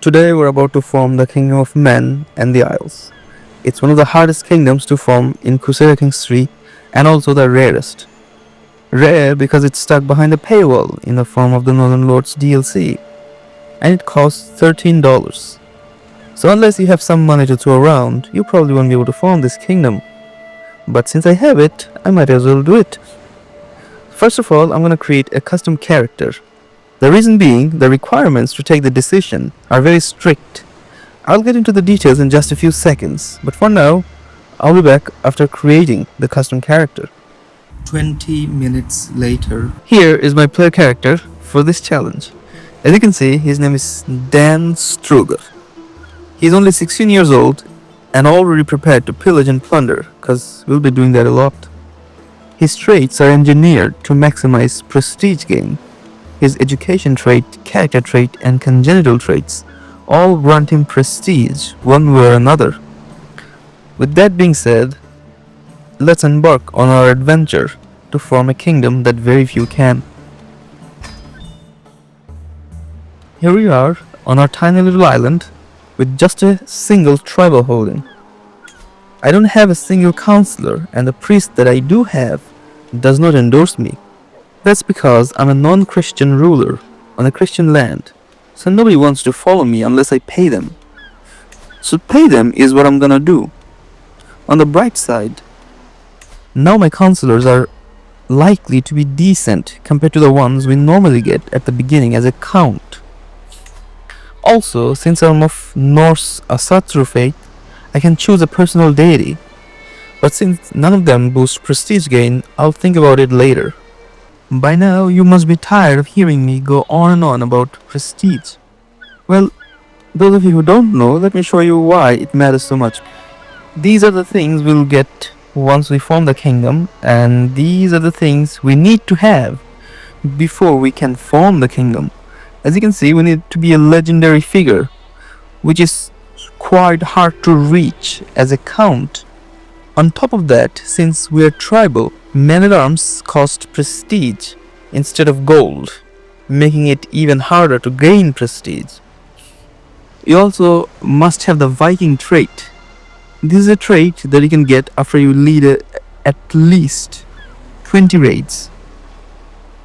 Today we're about to form the Kingdom of Men and the Isles. It's one of the hardest kingdoms to form in Ck3 and also the rarest. Rare because it's stuck behind a paywall in the form of the Northern Lords DLC, and it costs $13. So unless you have some money to throw around, you probably won't be able to form this kingdom. But since I have it, I might as well do it. First of all, I'm gonna create a custom character. The reason being, the requirements to take the decision are very strict. I'll get into the details in just a few seconds, but for now, I'll be back after creating the custom character. 20 minutes later. Here is my player character for this challenge. As you can see, his name is Dan Struger. He's only 16 years old and already prepared to pillage and plunder, cause we'll be doing that a lot. His traits are engineered to maximize prestige gain. His education trait, character trait, and congenital traits all grant him prestige one way or another. With that being said, let's embark on our adventure to form a kingdom that very few can. Here we are on our tiny little island with just a single tribal holding. I don't have a single counselor, and the priest that I do have does not endorse me. That's because I'm a non-Christian ruler on a Christian land, so nobody wants to follow me unless I pay them. So pay them is what I'm gonna do. On the bright side, now my counselors are likely to be decent compared to the ones we normally get at the beginning as a count. Also, since I'm of Norse Asatru faith, I can choose a personal deity. But since none of them boost prestige gain, I'll think about it later. By now, you must be tired of hearing me go on and on about prestige. Well, those of you who don't know, let me show you why it matters so much. These are the things we'll get once we form the kingdom, and these are the things we need to have before we can form the kingdom. As you can see, we need to be a legendary figure, which is quite hard to reach as a count. On top of that, since we're tribal, men-at-arms cost prestige instead of gold, making it even harder to gain prestige. You also must have the Viking trait. This is a trait that you can get after you lead at least 20 raids.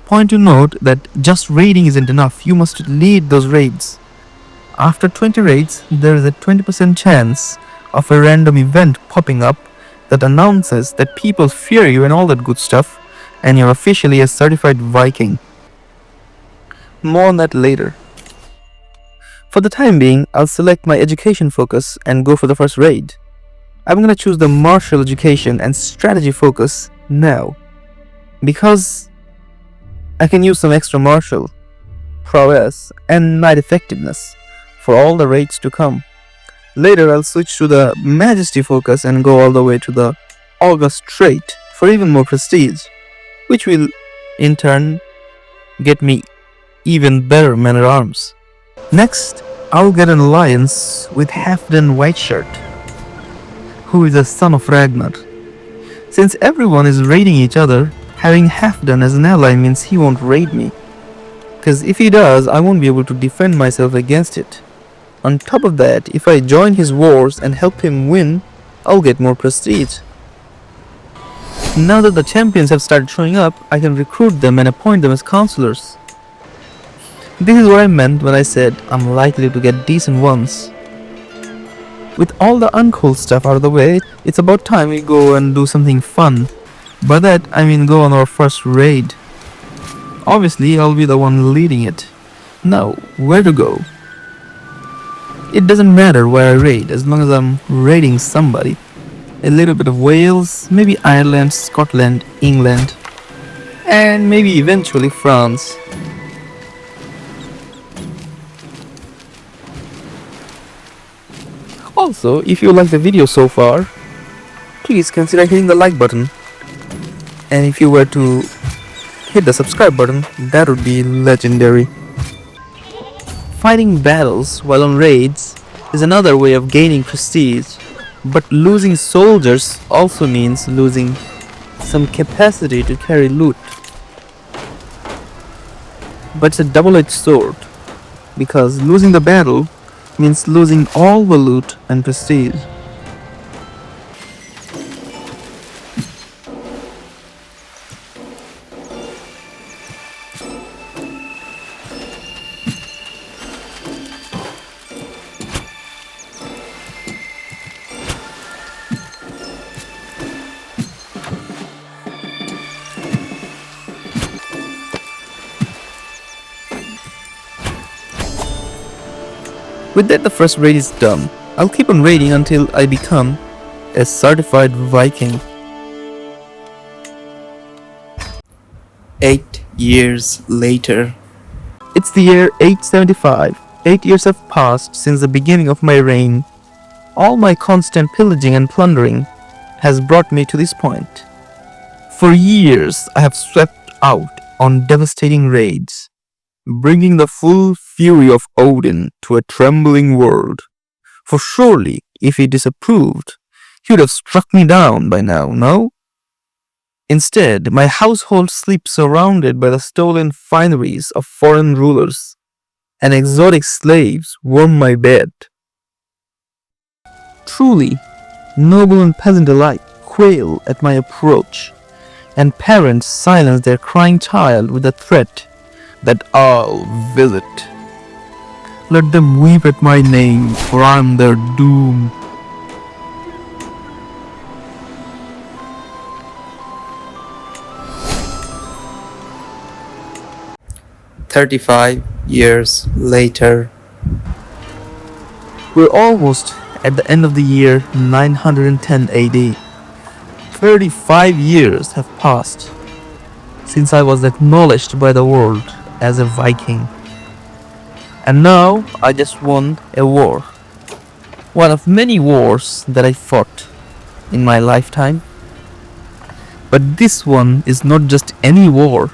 Point to note that just raiding isn't enough, you must lead those raids. After 20 raids, there is a 20% chance of a random event popping up that announces that people fear you and all that good stuff, and you're officially a certified Viking. More on that later. For the time being, I'll select my education focus and go for the first raid. I'm gonna choose the martial education and strategy focus now, because I can use some extra martial, prowess, and knight effectiveness for all the raids to come. Later, I'll switch to the Majesty focus and go all the way to the August trait for even more prestige, which will, in turn, get me even better men-at-arms. Next, I'll get an alliance with Halfdan Whiteshirt, who is a son of Ragnar. Since everyone is raiding each other, having Halfdan as an ally means he won't raid me, because if he does, I won't be able to defend myself against it. On top of that, if I join his wars and help him win, I'll get more prestige. Now that the champions have started showing up, I can recruit them and appoint them as counselors. This is what I meant when I said I'm likely to get decent ones. With all the uncool stuff out of the way, it's about time we go and do something fun. By that, I mean go on our first raid. Obviously, I'll be the one leading it. Now, where to go? It doesn't matter where I raid, as long as I'm raiding somebody. A little bit of Wales, maybe Ireland, Scotland, England, and maybe eventually France. Also, if you like the video so far, please consider hitting the like button. And if you were to hit the subscribe button, that would be legendary. Fighting battles while on raids is another way of gaining prestige, but losing soldiers also means losing some capacity to carry loot. But it's a double-edged sword, because losing the battle means losing all the loot and prestige. With that, the first raid is done. I'll keep on raiding until I become a certified Viking. 8 years later. It's the year 875. 8 years have passed since the beginning of my reign. All my constant pillaging and plundering has brought me to this point. For years, I have swept out on devastating raids, bringing the full fury of Odin to a trembling world. For surely, if he disapproved, he would have struck me down by now, no? Instead, my household sleeps surrounded by the stolen fineries of foreign rulers, and exotic slaves warm my bed. Truly, noble and peasant alike quail at my approach, and parents silence their crying child with the threat that I'll visit. Let them weep at my name, for I am their doom. 35 years later. We're almost at the end of the year 910 AD. 35 years have passed since I was acknowledged by the world as a Viking. And now I just won a war. One of many wars that I fought in my lifetime. But this one is not just any war.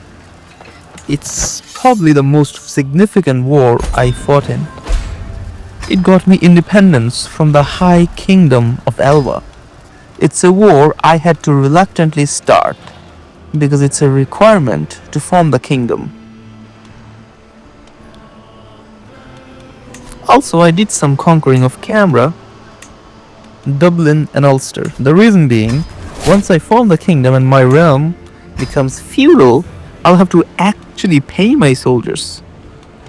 It's probably the most significant war I fought in. It got me independence from the High Kingdom of Elva. It's a war I had to reluctantly start because it's a requirement to form the kingdom. Also, I did some conquering of Canberra, Dublin and Ulster. The reason being, once I form the kingdom and my realm becomes feudal, I'll have to actually pay my soldiers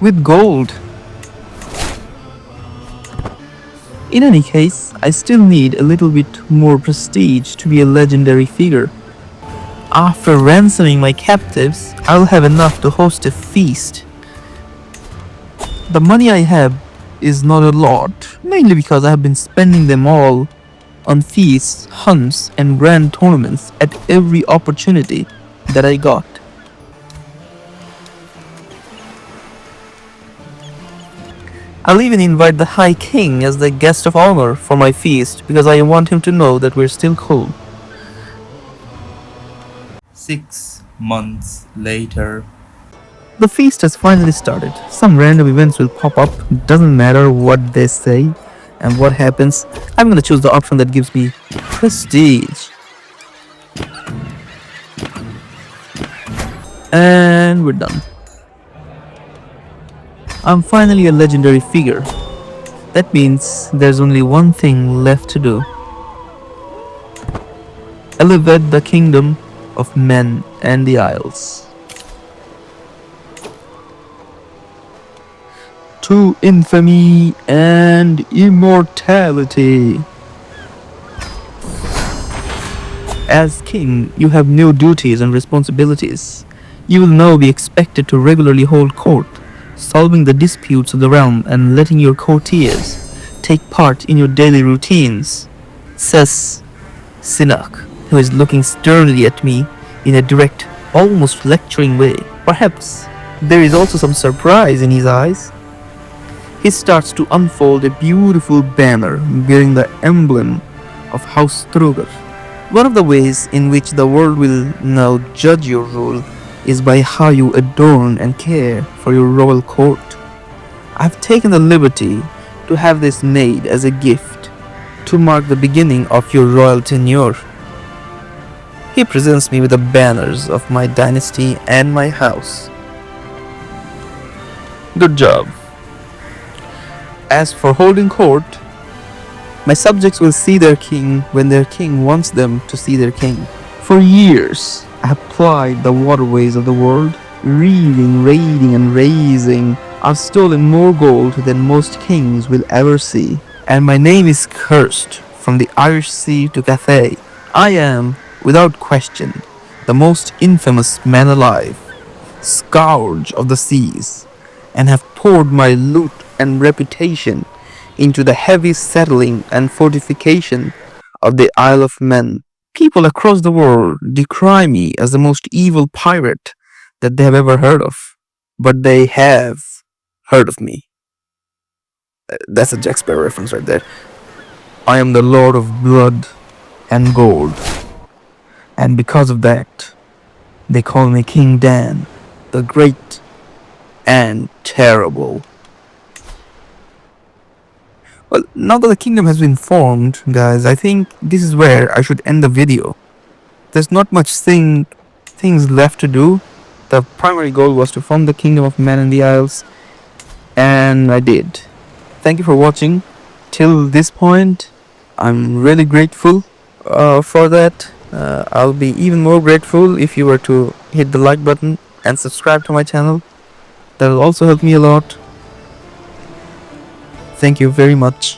with gold. In any case, I still need a little bit more prestige to be a legendary figure. After ransoming my captives, I'll have enough to host a feast. The money I have is not a lot, mainly because I have been spending them all on feasts, hunts, and grand tournaments at every opportunity that I got. I'll even invite the High King as the guest of honor for my feast because I want him to know that we're still cool. 6 months later. The feast has finally started. Some random events will pop up, doesn't matter what they say and what happens. I'm gonna choose the option that gives me prestige. And we're done. I'm finally a legendary figure. That means there's only one thing left to do. Elevate the kingdom of men and the isles to infamy and immortality. As king, you have new duties and responsibilities. You will now be expected to regularly hold court, solving the disputes of the realm and letting your courtiers take part in your daily routines, says Sinak, who is looking sternly at me in a direct, almost lecturing way. Perhaps there is also some surprise in his eyes. He starts to unfold a beautiful banner bearing the emblem of House Stroger. One of the ways in which the world will now judge your rule is by how you adorn and care for your royal court. I've taken the liberty to have this made as a gift to mark the beginning of your royal tenure. He presents me with the banners of my dynasty and my house. Good job. As for holding court, my subjects will see their king when their king wants them to see their king. For years, I have plied the waterways of the world, reading, raiding, and raising. I've stolen more gold than most kings will ever see. And my name is cursed from the Irish Sea to Cathay. I am, without question, the most infamous man alive, scourge of the seas, and have poured my loot and reputation into the heavy settling and fortification of the Isle of Man. People across the world decry me as the most evil pirate that they have ever heard of, but they have heard of me. That's a Jack Sparrow reference right there. I am the Lord of Blood and Gold, and because of that, they call me King Dan, the Great and Terrible. Well, now that the kingdom has been formed, guys, I think this is where I should end the video. There's not much things left to do. The primary goal was to form the kingdom of Man in the Isles, and I did. Thank you for watching till this point. I'm really grateful for that. I'll be even more grateful if you were to hit the like button and subscribe to my channel. That will also help me a lot. Thank you very much.